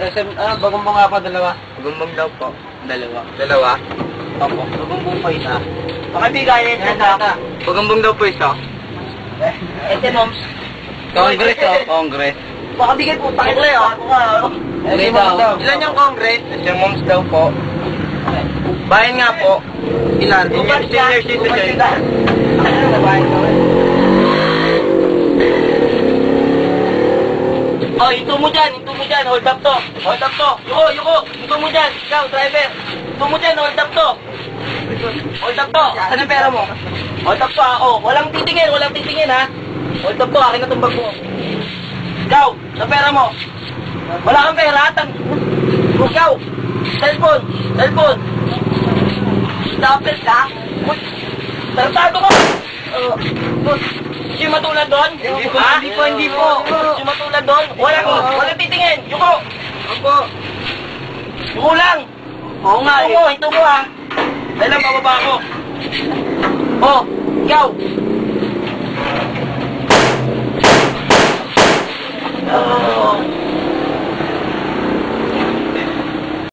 Bagumbong nga pa, dalawa. Bagumbong daw po. Dalawa. Dalawa? Opo. Bagumbong pa isa. Pakibigay yan sa ka. Bagumbong daw po isa. Ete, moms. Congress, Congress. Pakibigay po, pakibigay, Ete, moms daw. Ilan yung Congress? Ete, moms daw po. Bayan nga po. Ilan? Senior citizen. Oh, ito mo dyan, hold up to. Yuko, ito mo dyan, ikaw, driver. Ito mo dyan, hold up to. Saan ang pera mo? Hold up to, walang titingin, ha? Hold up to, akin na itong bag mo. Ikaw, sa pera mo. Wala kang pera, ikaw, cellphone. Stopper ka? Tartado ko! Siya matulad doon? Hindi po. Siya matulad doon? Walang titingin. Yuko! Yuko lang! Oo nga eh. Ito mo ha. Dahil lang bababa ako. Oh, ikaw!